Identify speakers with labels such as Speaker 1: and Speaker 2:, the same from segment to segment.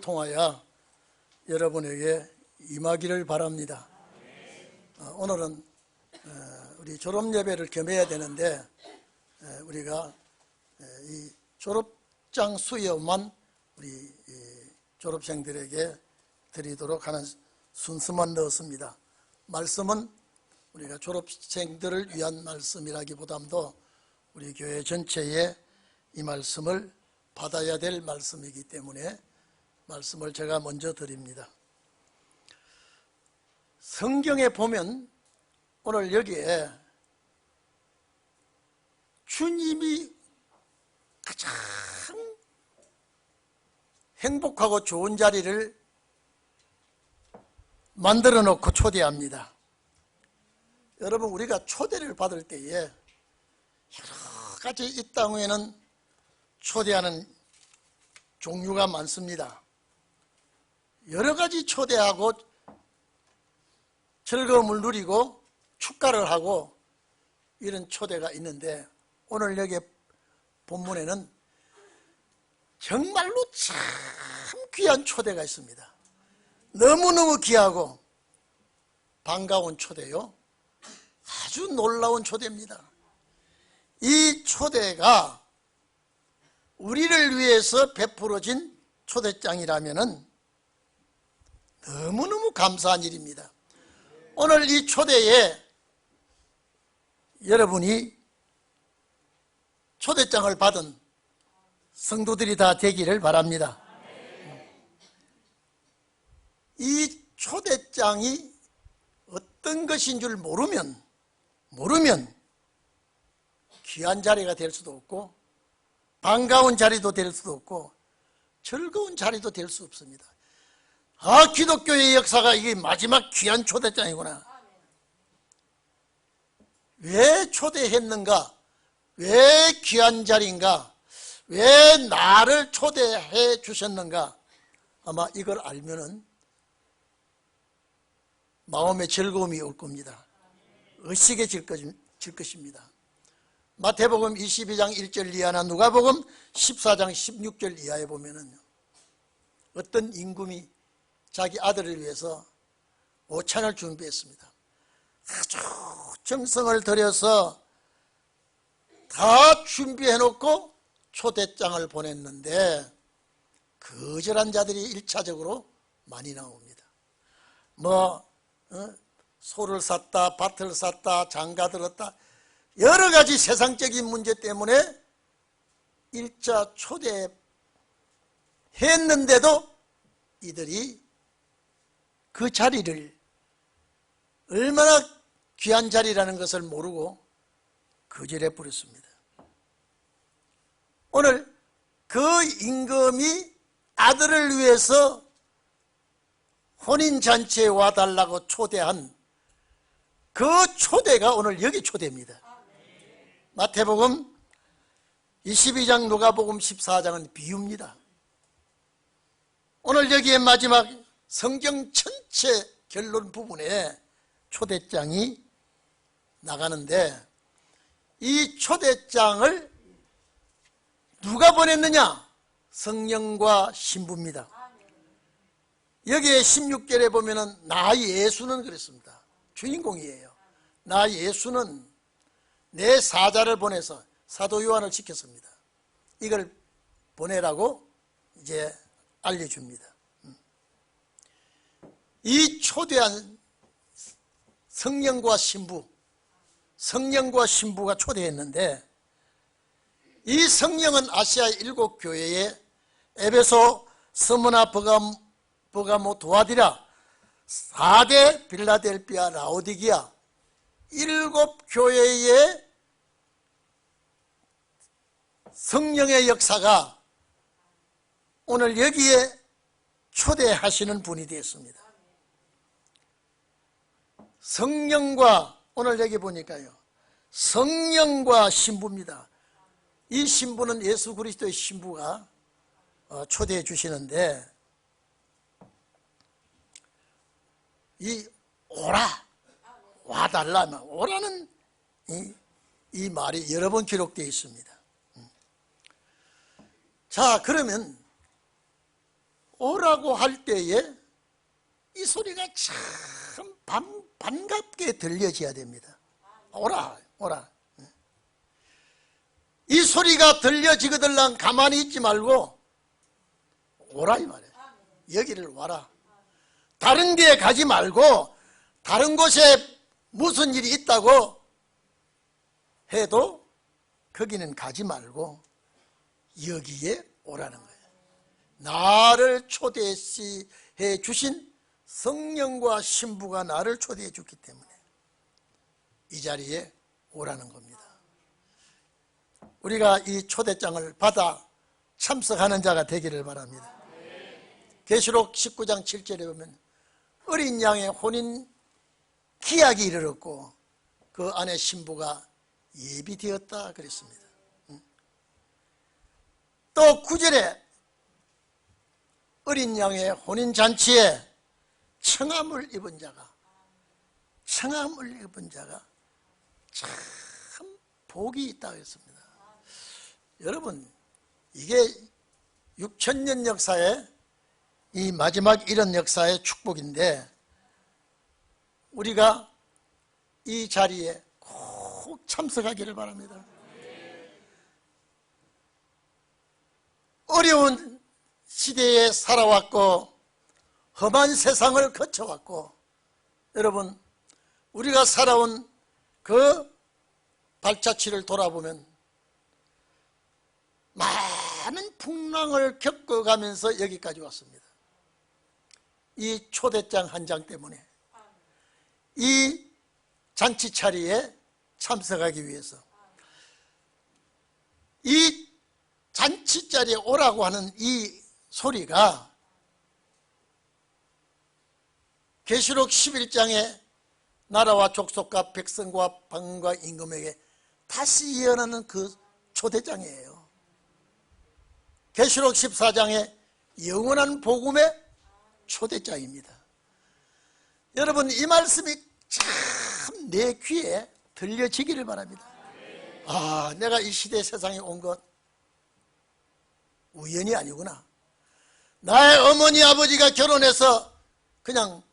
Speaker 1: 통하여 여러분에게 임하기를 바랍니다. 오늘은 우리 졸업 예배를 겸해야 되는데 우리가 이 졸업장 수여만 우리 졸업생들에게 드리도록 하는 순서만 넣었습니다. 말씀은 우리가 졸업생들을 위한 말씀이라기보다도 우리 교회 전체에 이 말씀을 받아야 될 말씀이기 때문에 말씀을 제가 먼저 드립니다. 성경에 보면 오늘 여기에 주님이 가장 행복하고 좋은 자리를 만들어 놓고 초대합니다. 여러분, 우리가 초대를 받을 때에 여러 가지 이 땅에는 초대하는 종류가 많습니다. 여러 가지 초대하고 즐거움을 누리고 축가를 하고 이런 초대가 있는데 오늘 여기 본문에는 정말로 참 귀한 초대가 있습니다. 너무너무 귀하고 반가운 초대요. 아주 놀라운 초대입니다. 이 초대가 우리를 위해서 베풀어진 초대장이라면 너무너무 감사한 일입니다. 오늘 이 초대에 여러분이 초대장을 받은 성도들이 다 되기를 바랍니다. 이 초대장이 어떤 것인 줄 모르면 귀한 자리가 될 수도 없고 반가운 자리도 될 수도 없고 즐거운 자리도 될 수 없습니다. 아, 기독교의 역사가 이게 마지막 귀한 초대장이구나. 왜 초대했는가? 왜 귀한 자리인가? 왜 나를 초대해 주셨는가? 아마 이걸 알면은 마음의 즐거움이 올 겁니다. 의식해질 것입니다. 마태복음 22장 1절 이하나 누가복음 14장 16절 이하에 보면은 어떤 임금이 자기 아들을 위해서 오찬을 준비했습니다. 아주 정성을 들여서 다 준비해놓고 초대장을 보냈는데 거절한 자들이 1차적으로 많이 나옵니다. 소를 샀다, 밭을 샀다, 장가 들었다, 여러 가지 세상적인 문제 때문에 1차 초대했는데도 이들이 그 자리를 얼마나 귀한 자리라는 것을 모르고 거절해 버렸습니다. 오늘 그 임금이 아들을 위해서 혼인잔치에 와달라고 초대한 그 초대가 오늘 여기 초대입니다. 마태복음 22장 누가복음 14장은 비유입니다. 오늘 여기에 마지막 성경 전체 결론 부분에 초대장이 나가는데 이 초대장을 누가 보냈느냐? 성령과 신부입니다. 여기에 16절에 보면은 나 예수는 그랬습니다. 주인공이에요. 나 예수는 내 사자를 보내서 사도 요한을 시켰습니다. 이걸 보내라고 이제 알려줍니다. 이 초대한 성령과 신부가 초대했는데 이 성령은 아시아 7교회에 에베소, 스무나, 버가모, 두아디라, 사데, 빌라델비아, 라오디기아 7교회의 성령의 역사가 오늘 여기에 초대하시는 분이 되었습니다. 성령과, 오늘 여기 보니까요, 성령과 신부입니다. 이 신부는 예수 그리스도의 신부가 초대해 주시는데 이 오라, 와달라, 오라는 이 말이 여러 번 기록되어 있습니다. 자, 그러면 오라고 할 때에 이 소리가 참 반갑게 들려져야 됩니다. 오라, 오라. 이 소리가 들려지거들랑 가만히 있지 말고 오라 이 말이에요. 여기를 와라. 다른 데 가지 말고 다른 곳에 무슨 일이 있다고 해도 거기는 가지 말고 여기에 오라는 거예요. 나를 초대해 주신 성령과 신부가 나를 초대해 줬기 때문에 이 자리에 오라는 겁니다. 우리가 이 초대장을 받아 참석하는 자가 되기를 바랍니다. 계시록 19장 7절에 보면 어린 양의 혼인 기약이 이르렀고 그 안에 신부가 예비되었다 그랬습니다. 또 9절에 어린 양의 혼인잔치에 청함을 입은 자가 참 복이 있다고 했습니다. 여러분, 이게 6,000년 역사의 이 마지막 이런 역사의 축복인데 우리가 이 자리에 꼭 참석하기를 바랍니다. 어려운 시대에 살아왔고 험한 세상을 거쳐왔고 여러분, 우리가 살아온 그 발자취를 돌아보면 많은 풍랑을 겪어가면서 여기까지 왔습니다. 이 초대장 한 장 때문에 이 잔치 차례에 참석하기 위해서 이 잔치 자리에 오라고 하는 이 소리가 계시록 11장에 나라와 족속과 백성과 방과 임금에게 다시 예언하는 그 초대장이에요. 계시록 14장에 영원한 복음의 초대장입니다. 여러분, 이 말씀이 참 내 귀에 들려지기를 바랍니다. 아, 내가 이 시대 세상에 온 것 우연이 아니구나. 나의 어머니 아버지가 결혼해서 그냥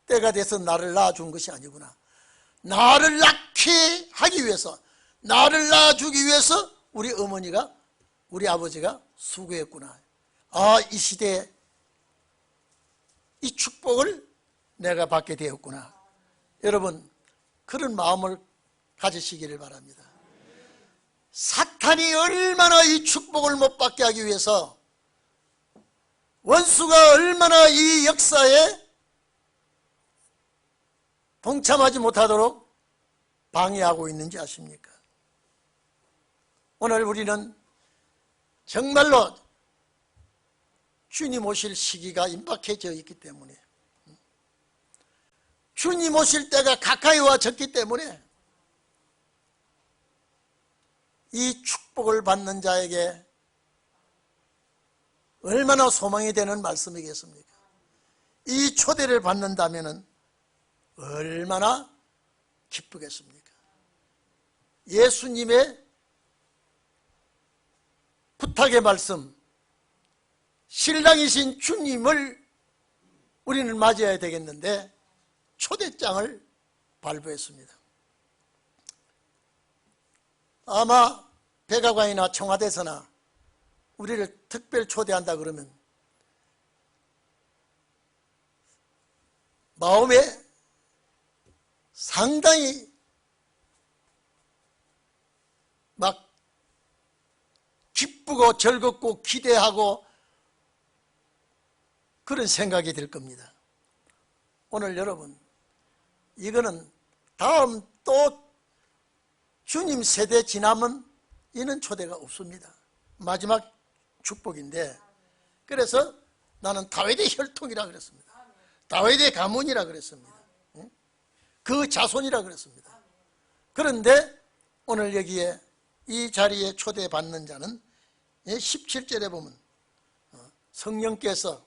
Speaker 1: 때가 돼서 나를 낳아준 것이 아니구나. 나를 낳게 하기 위해서, 나를 낳아주기 위해서 우리 어머니가, 우리 아버지가 수고했구나. 아, 이 시대에 이 축복을 내가 받게 되었구나. 여러분, 그런 마음을 가지시기를 바랍니다. 사탄이 얼마나 이 축복을 못 받게 하기 위해서, 원수가 얼마나 이 역사에 동참하지 못하도록 방해하고 있는지 아십니까? 오늘 우리는 정말로 주님 오실 시기가 임박해져 있기 때문에, 주님 오실 때가 가까이 와졌기 때문에 이 축복을 받는 자에게 얼마나 소망이 되는 말씀이겠습니까? 이 초대를 받는다면 얼마나 기쁘겠습니까? 예수님의 부탁의 말씀, 신랑이신 주님을 우리는 맞이해야 되겠는데 초대장을 발부했습니다. 아마 백악관이나 청와대에서나 우리를 특별 초대한다 그러면 마음에 상당히 막 기쁘고 즐겁고 기대하고 그런 생각이 들 겁니다. 오늘 여러분, 이거는 다음 또 주님 세대 지나면 이는 초대가 없습니다. 마지막 축복인데, 그래서 나는 다윗의 혈통이라 그랬습니다. 다윗의 가문이라 그랬습니다. 그 자손이라 그랬습니다. 그런데 오늘 여기에 이 자리에 초대받는 자는 17절에 보면 성령께서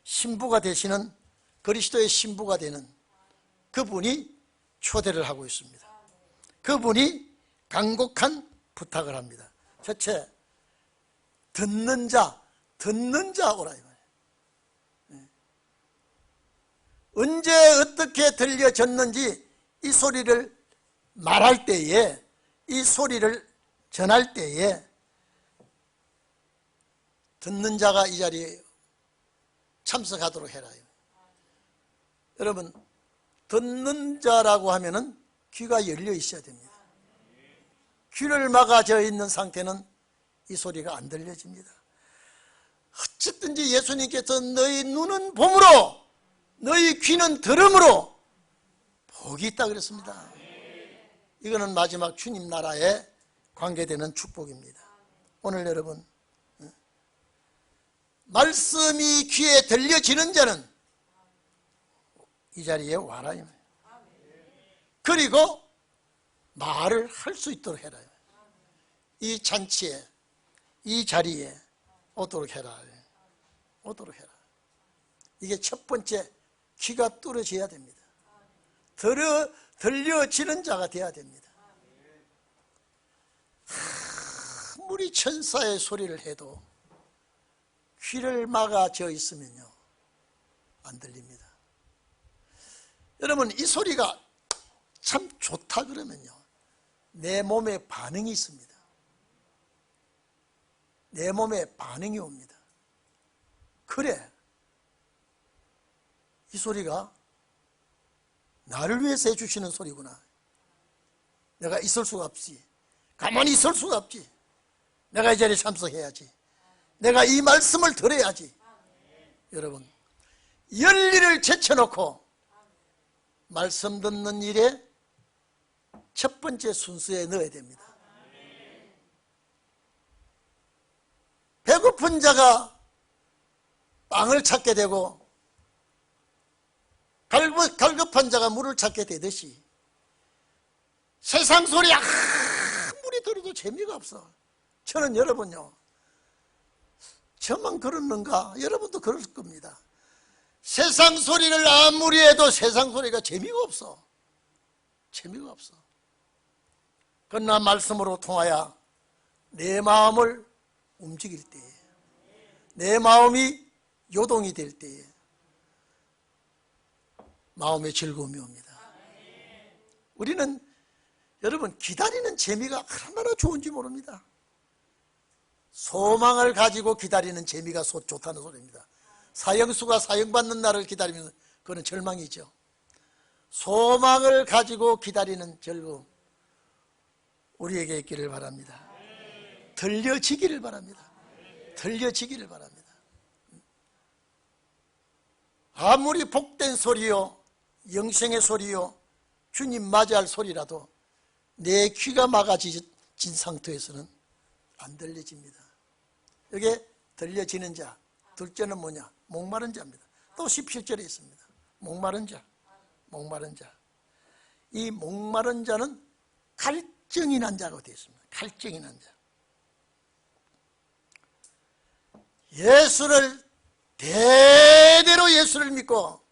Speaker 1: 신부가 되시는, 그리스도의 신부가 되는 그분이 초대를 하고 있습니다. 그분이 간곡한 부탁을 합니다. 첫째, 듣는 자 오라 이 말이에요. 언제 어떻게 들려졌는지 이 소리를 말할 때에, 이 소리를 전할 때에 듣는 자가 이 자리에 참석하도록 해라. 여러분, 듣는 자라고 하면은 귀가 열려 있어야 됩니다. 귀를 막아져 있는 상태는 이 소리가 안 들려집니다. 어쨌든지 예수님께서 너희 눈은 봄으로 너희 귀는 들음으로 복이 있다 그랬습니다. 이거는 마지막 주님 나라에 관계되는 축복입니다. 오늘 여러분, 말씀이 귀에 들려지는 자는 이 자리에 와라. 그리고 말을 할 수 있도록 해라. 이 잔치에, 이 자리에 오도록 해라. 오도록 해라. 이게 첫 번째, 귀가 뚫어져야 됩니다. 들려지는 자가 돼야 됩니다. 아무리 천사의 소리를 해도 귀를 막아져 있으면요, 안 들립니다. 여러분, 이 소리가 참 좋다 그러면요, 내 몸에 반응이 있습니다. 내 몸에 반응이 옵니다. 그래, 이 소리가 나를 위해서 해주시는 소리구나. 내가 있을 수가 없지. 가만히 있을 수가 없지. 내가 이 자리에 참석해야지. 내가 이 말씀을 들어야지. 여러분, 열일을 제쳐놓고 말씀 듣는 일에 첫 번째 순서에 넣어야 됩니다. 배고픈 자가 빵을 찾게 되고 갈급한 자가 물을 찾게 되듯이 세상 소리 아무리 들어도 재미가 없어. 저는 여러분요, 저만 그러는가? 여러분도 그럴 겁니다. 세상 소리를 아무리 해도 세상 소리가 재미가 없어. 재미가 없어. 그러나 말씀으로 통하여 내 마음을 움직일 때에, 내 마음이 요동이 될 때에 마음의 즐거움이 옵니다. 우리는 여러분, 기다리는 재미가 얼마나 좋은지 모릅니다. 소망을 가지고 기다리는 재미가 좋다는 소리입니다. 사형수가 사형받는 날을 기다리면 그건 절망이죠. 소망을 가지고 기다리는 즐거움, 우리에게 있기를 바랍니다. 들려지기를 바랍니다. 들려지기를 바랍니다. 아무리 복된 소리요, 영생의 소리요, 주님 맞이할 소리라도 내 귀가 막아진 상태에서는 안 들려집니다. 여기에 들려지는 자, 둘째는 뭐냐? 목마른 자입니다. 또 17절에 있습니다. 목마른 자, 목마른 자. 이 목마른 자는 갈증이 난 자가 되어 있습니다. 갈증이 난 자. 예수를, 대대로 예수를 믿고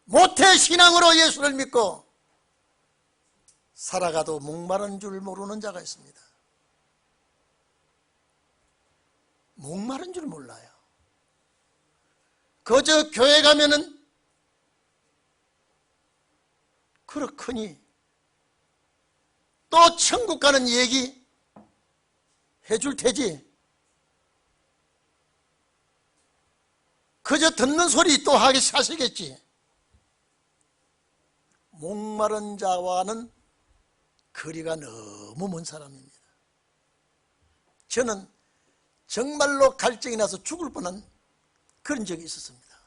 Speaker 1: 모태신앙으로 예수를 믿고 살아가도 목마른 줄 모르는 자가 있습니다. 목마른 줄 몰라요. 그저 교회 가면은 그렇거니 또 천국 가는 얘기 해줄 테지. 그저 듣는 소리 또 하시겠지. 목마른 자와는 거리가 너무 먼 사람입니다. 저는 정말로 갈증이 나서 죽을 뻔한 그런 적이 있었습니다.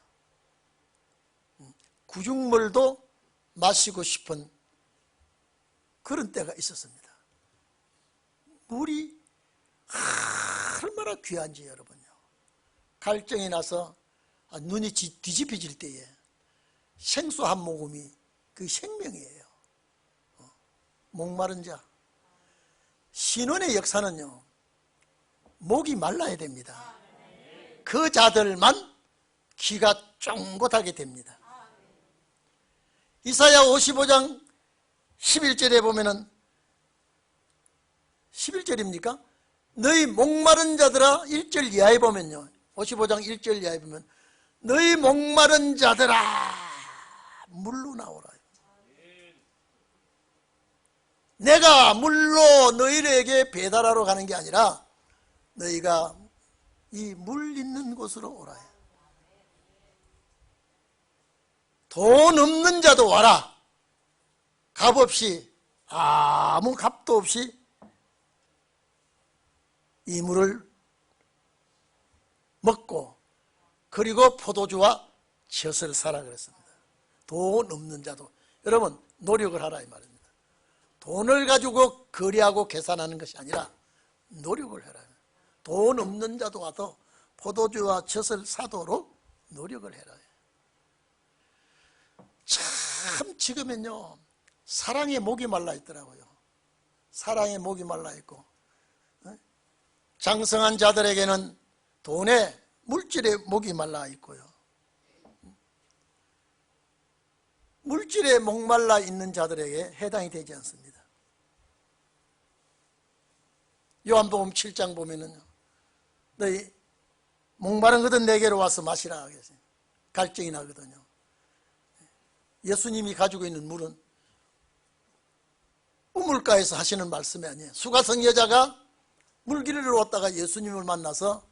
Speaker 1: 구중물도 마시고 싶은 그런 때가 있었습니다. 물이 얼마나 귀한지 여러분요. 갈증이 나서 눈이 뒤집혀질 때에 생수 한 모금이 그 생명이에요. 목마른 자. 신원의 역사는요, 목이 말라야 됩니다. 그 자들만 귀가 쫑긋하게 됩니다. 이사야 55장 11절에 보면은 11절입니까? 너희 목마른 자들아, 1절 이하에 보면요, 55장 1절 이하에 보면 너희 목마른 자들아 물로 나오라. 내가 물로 너희에게 배달하러 가는 게 아니라 너희가 이 물 있는 곳으로 오라. 돈 없는 자도 와라. 값 없이, 아무 값도 없이 이 물을 먹고 그리고 포도주와 젖을 사라 그랬습니다. 돈 없는 자도. 여러분, 노력을 하라 이 말입니다. 돈을 가지고 거래하고 계산하는 것이 아니라 노력을 해라. 돈 없는 자도 와도 포도주와 젖을 사도록 노력을 해라. 참 지금은요, 사랑에 목이 말라 있더라고요. 사랑에 목이 말라 있고, 장성한 자들에게는 돈에 물질에 목이 말라 있고요. 물질에 목말라 있는 자들에게 해당이 되지 않습니다. 요한복음 7장 보면은요, 너희 목마른 것은 내게로 와서 마시라 하겠어요. 갈증이 나거든요. 예수님이 가지고 있는 물은 우물가에서 하시는 말씀이 아니에요. 수가성 여자가 물길을 왔다가 예수님을 만나서,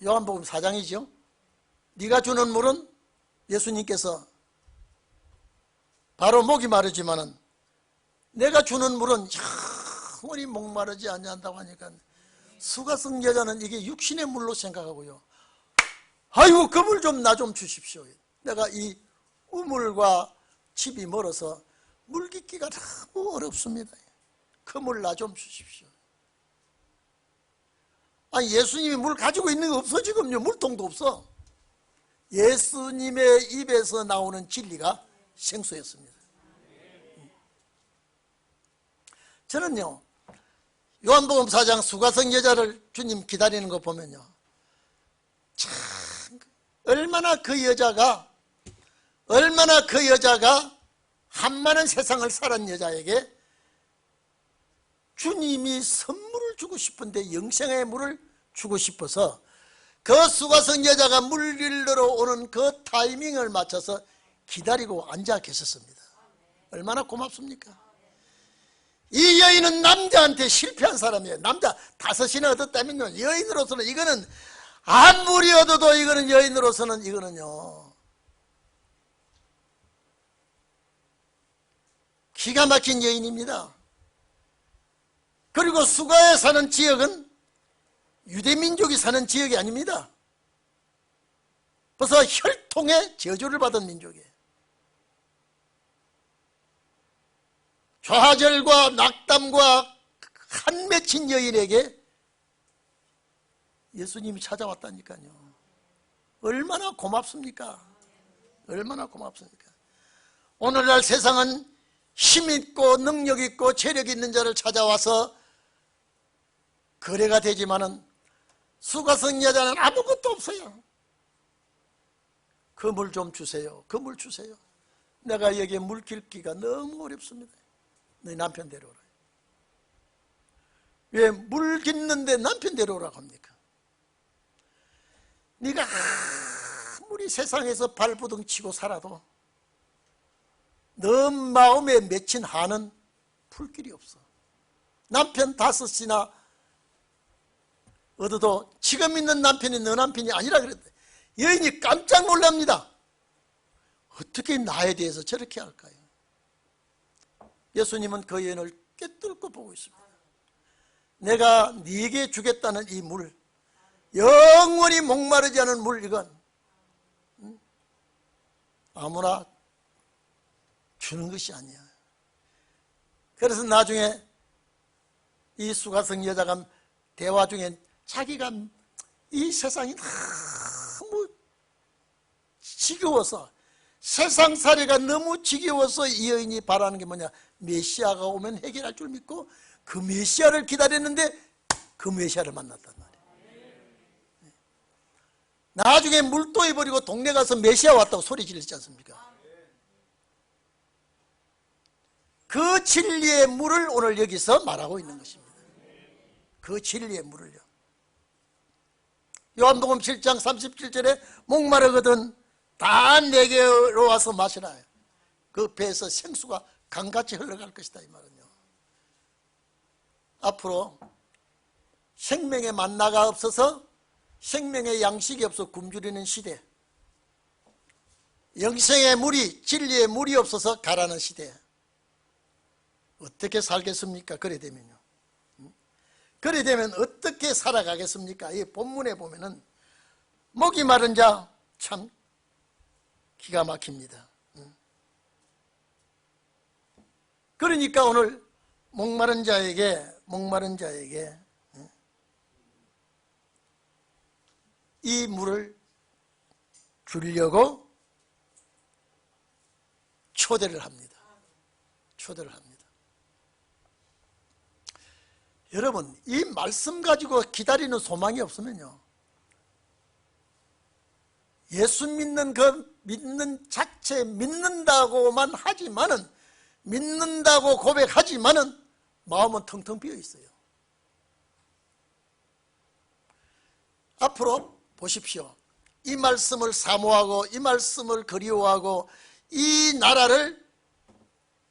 Speaker 1: 요한복음 4장이죠. 네가 주는 물은, 예수님께서 바로 목이 마르지만은 내가 주는 물은 영원히 목마르지 아니한다고 하니까 수가성 여자는 이게 육신의 물로 생각하고요, 아이고 그 물 좀 나 좀 주십시오. 내가 이 우물과 집이 멀어서 물 깃기가 너무 어렵습니다. 그 물 나 좀 주십시오. 아니, 예수님이 물 가지고 있는 거 없어. 지금요, 물통도 없어. 예수님의 입에서 나오는 진리가 생수였습니다. 저는요, 요한복음 4장 수가성 여자를 주님 기다리는 거 보면요, 참 얼마나 그 여자가 한많은 세상을 살은 여자에게 주님이 선물을 주고 싶은데, 영생의 물을 주고 싶어서 그 수가성 여자가 물 길러 오는 그 타이밍을 맞춰서 기다리고 앉아 계셨습니다. 얼마나 고맙습니까? 이 여인은 남자한테 실패한 사람이에요. 남자 5이나 얻었다면요, 여인으로서는 이거는 아무리 얻어도 이거는 여인으로서는 이거는요 기가 막힌 여인입니다. 그리고 수가에 사는 지역은 유대민족이 사는 지역이 아닙니다. 벌써 혈통의 저주를 받은 민족이에요. 좌절과 낙담과 한 맺힌 여인에게 예수님이 찾아왔다니까요. 얼마나 고맙습니까? 얼마나 고맙습니까? 오늘날 세상은 힘있고 능력있고 재력있는 자를 찾아와서 거래가 되지만은 수가성 여자는 아무것도 없어요. 그 물 좀 주세요. 그 물 주세요. 내가 여기에 물 길기가 너무 어렵습니다. 너희 남편 데려오라. 왜 물 깃는데 남편 데려오라고 합니까? 네가 아무리 세상에서 발부둥 치고 살아도 너 마음에 맺힌 한은 풀 길이 없어. 남편 5이나 얻어도 지금 있는 남편이 너 남편이 아니라 그랬대. 여인이 깜짝 놀랍니다. 어떻게 나에 대해서 저렇게 할까요? 예수님은 그 여인을 꿰뚫고 보고 있습니다. 내가 네게 주겠다는 이 물, 영원히 목마르지 않은 물, 이건 아무나 주는 것이 아니야. 그래서 나중에 이 수가성 여자가 대화 중에 자기가 이 세상이 너무 지겨워서, 세상살이가 너무 지겨워서 이 여인이 바라는 게 뭐냐, 메시아가 오면 해결할 줄 믿고 그 메시아를 기다렸는데 그 메시아를 만났단 말이에요. 나중에 물도에 버리고 동네 가서 메시아 왔다고 소리 지르지 않습니까? 그 진리의 물을 오늘 여기서 말하고 있는 것입니다. 그 진리의 물을요. 요한복음 7장 37절에 목마르거든 다 내게로 와서 마시라. 그 배에서 생수가 강같이 흘러갈 것이다 이 말은요. 앞으로 생명의 만나가 없어서 생명의 양식이 없어 굶주리는 시대, 영생의 물이 진리의 물이 없어서 가라는 시대, 어떻게 살겠습니까? 그래 되면요. 그래 되면 어떻게 살아가겠습니까? 이 본문에 보면은 목이 마른 자 참 기가 막힙니다. 그러니까 오늘 목마른 자에게 이 물을 주려고 초대를 합니다. 여러분, 이 말씀 가지고 기다리는 소망이 없으면요, 예수 믿는 그 믿는 자체 믿는다고만 하지만은, 믿는다고 고백하지만은 마음은 텅텅 비어 있어요. 앞으로 보십시오. 이 말씀을 사모하고 이 말씀을 그리워하고 이 나라를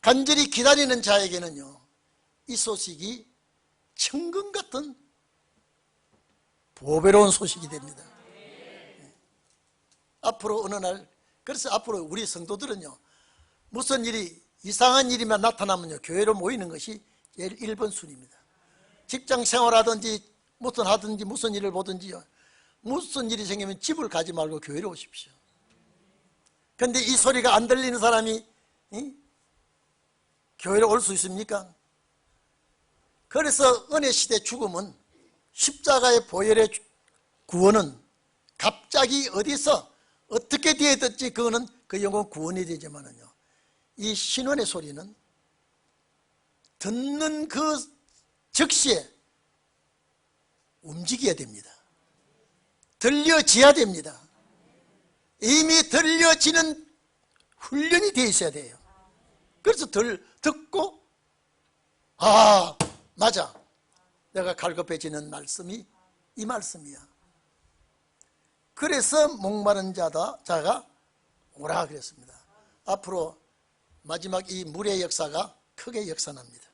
Speaker 1: 간절히 기다리는 자에게는요, 이 소식이 천금 같은 보배로운 소식이 됩니다. 앞으로 어느 날, 그래서 앞으로 우리 성도들은요, 무슨 일이 이상한 일이만 나타나면요, 교회로 모이는 것이 제일 1번 순위입니다. 직장 생활하든지 무슨 하든지 무슨 일을 보든지요, 무슨 일이 생기면 집을 가지 말고 교회로 오십시오. 그런데 이 소리가 안 들리는 사람이 교회로 올 수 있습니까? 그래서 은혜시대 죽음은, 십자가의 보혈의 구원은 갑자기 어디서 어떻게 되었든지 그거는 그 영혼 구원이 되지만은요, 이 신원의 소리는 듣는 그 즉시에 움직여야 됩니다. 들려져야 됩니다. 이미 들려지는 훈련이 되어 있어야 돼요. 그래서 듣고, 아, 맞아, 내가 갈급해지는 말씀이 이 말씀이야. 그래서 목마른 자가 오라 그랬습니다. 앞으로 마지막 이 물의 역사가 크게 역사납니다.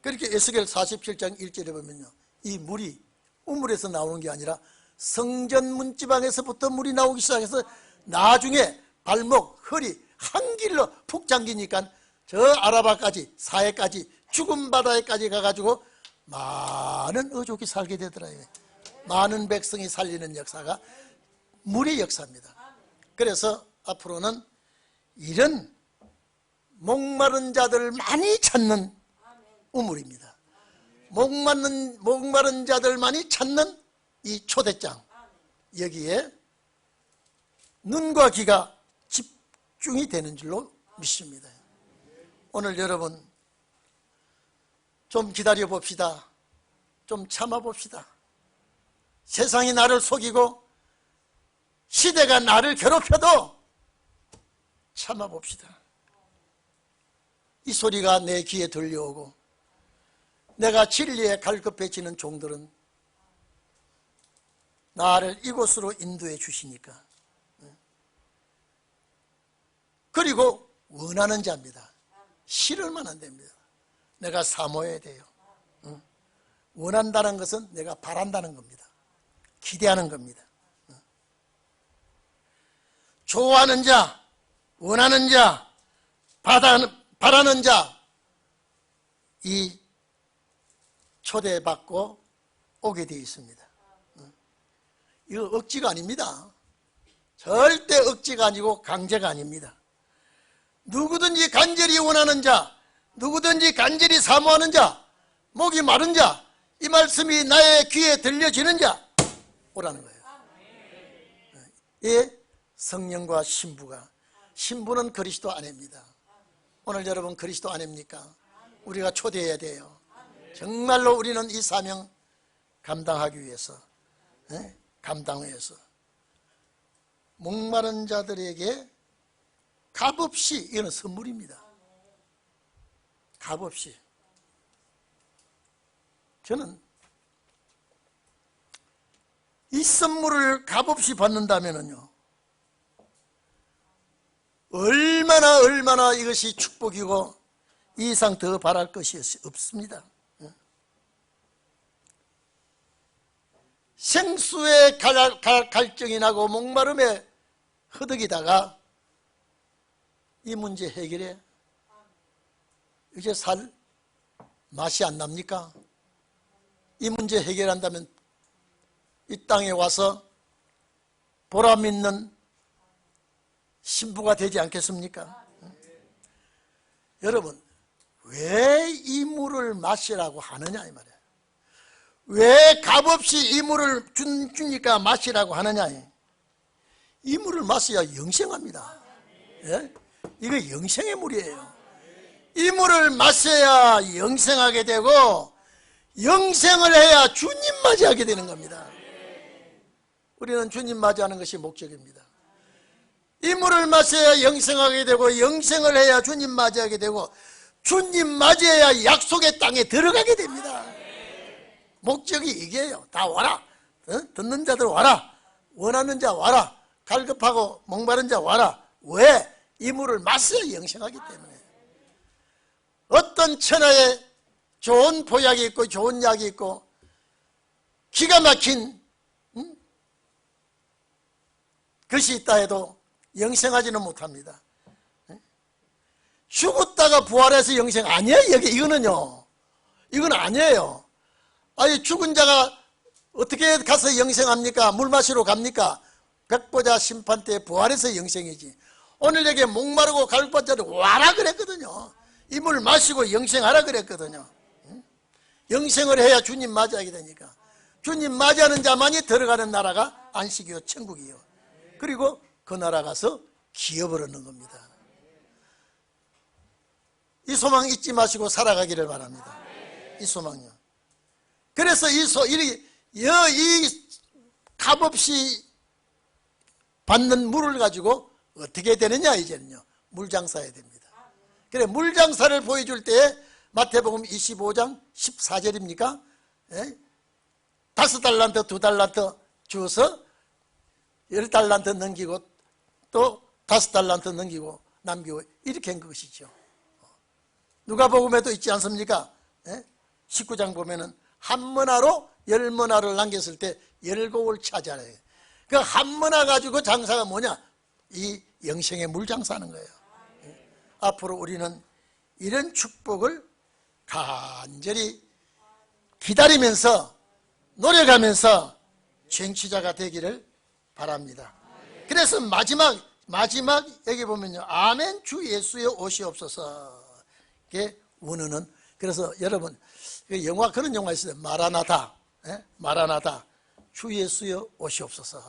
Speaker 1: 그렇게 에스겔 47장 1절에 보면요, 이 물이 우물에서 나오는 게 아니라 성전 문지방에서부터 물이 나오기 시작해서 나중에 발목, 허리 한 길로 푹 잠기니까 저 아라바까지, 사해까지, 죽은 바다에까지 가가지고 많은 어족이 살게 되더라고요. 많은 백성이 살리는 역사가 물의 역사입니다. 그래서 앞으로는 이런 목마른 자들을 많이 찾는 우물입니다. 목마른 자들만이 찾는 이 초대장, 여기에 눈과 귀가 집중이 되는 줄로 믿습니다. 오늘 여러분 좀 기다려 봅시다. 좀 참아 봅시다. 세상이 나를 속이고 시대가 나를 괴롭혀도 참아 봅시다. 이 소리가 내 귀에 들려오고 내가 진리에 갈급해지는 종들은 나를 이곳으로 인도해 주시니까. 그리고 원하는 자입니다. 싫으면 안 됩니다. 내가 사모해야 돼요. 원한다는 것은 내가 바란다는 겁니다. 기대하는 겁니다. 좋아하는 자, 원하는 자, 바라는 자, 이 초대받고 오게 되어 있습니다. 이거 억지가 아닙니다. 절대 억지가 아니고 강제가 아닙니다. 누구든지 간절히 원하는 자, 누구든지 간절히 사모하는 자, 목이 마른 자, 이 말씀이 나의 귀에 들려지는 자 오라는 거예요. 예, 성령과 신부는 그리스도 아내입니다. 오늘 여러분 그리스도 아내입니까? 우리가 초대해야 돼요. 정말로 우리는 이 사명 감당하기 위해서, 감당해서 목마른 자들에게 값없이, 이거는 선물입니다. 값없이. 저는 이 선물을 값없이 받는다면요, 얼마나 이것이 축복이고 이 이상 더 바랄 것이 없습니다. 생수에 갈증이 나고 목마름에 허덕이다가 이 문제 해결해 이제 살 맛이 안 납니까? 이 문제 해결한다면 이 땅에 와서 보람 있는 신부가 되지 않겠습니까? 여러분, 왜 이 물을 마시라고 하느냐 이 말이에요. 왜 값없이 이 물을 주니까 마시라고 하느냐. 이 물을 마셔야 영생합니다. 예? 이거 영생의 물이에요. 이 물을 마셔야 영생하게 되고 영생을 해야 주님 맞이하게 되는 겁니다. 우리는 주님 맞이하는 것이 목적입니다. 이 물을 마셔야 영생하게 되고 영생을 해야 주님 맞이하게 되고 주님 맞이해야 약속의 땅에 들어가게 됩니다. 목적이 이게요. 다 와라. 듣는 자들 와라. 원하는 자 와라. 갈급하고 목마른 자 와라. 왜? 이 물을 마셔야 영생하기 때문에. 어떤 천하에 좋은 보약이 있고 좋은 약이 있고 기가 막힌 것이 있다 해도 영생하지는 못합니다. 죽었다가 부활해서 영생 아니에요. 이거는요. 이건 아니에요. 아니 죽은 자가 어떻게 가서 영생합니까? 물 마시러 갑니까? 백보자 심판 때 부활해서 영생이지. 오늘 여기 목마르고 갈급한 자를 와라 그랬거든요. 이 물 마시고 영생하라 그랬거든요. 영생을 해야 주님 맞이하게 되니까. 주님 맞이하는 자만이 들어가는 나라가 안식이요 천국이요. 그리고 그 나라 가서 기업을 얻는 겁니다. 이 소망 잊지 마시고 살아가기를 바랍니다. 이 소망요. 그래서 이 값없이 받는 물을 가지고 어떻게 되느냐 이제는요. 물장사해야 됩니다. 그래 물장사를 보여줄 때에 마태복음 25장 14절입니까? 5달란트 2달란트 주어서 10달란트 넘기고 또 5달란트 넘기고 남기고 이렇게 한 것이죠. 누가복음에도 있지 않습니까? 19장 보면은 한 머나로 10머나를 남겼을 때 7곡을 차지하라. 그 한 머나 가지고 장사가 뭐냐? 이 영생의 물장사하는 거예요. 앞으로 우리는 이런 축복을 간절히 기다리면서 노력하면서 쟁취자가 되기를 바랍니다. 그래서 마지막 여기 보면요. 아멘 주 예수여 오시옵소서. 이게 원어는 그래서 여러분 영화 그런 영화 있어요. 마라나다. 마라나다. 주 예수여 오시옵소서.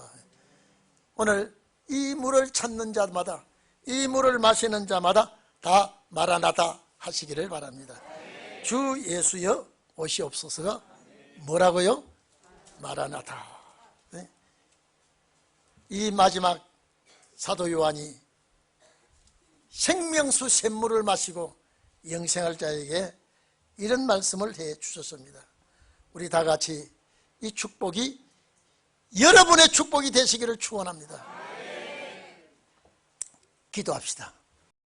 Speaker 1: 오늘 이 물을 찾는 자마다 이 물을 마시는 자마다 다 마라나다 하시기를 바랍니다. 주 예수여 오시옵소서가 뭐라고요? 마라나다. 이 마지막 사도 요한이 생명수 샘물을 마시고 영생할 자에게 이런 말씀을 해 주셨습니다. 우리 다 같이 이 축복이 여러분의 축복이 되시기를 축원합니다. 기도합시다.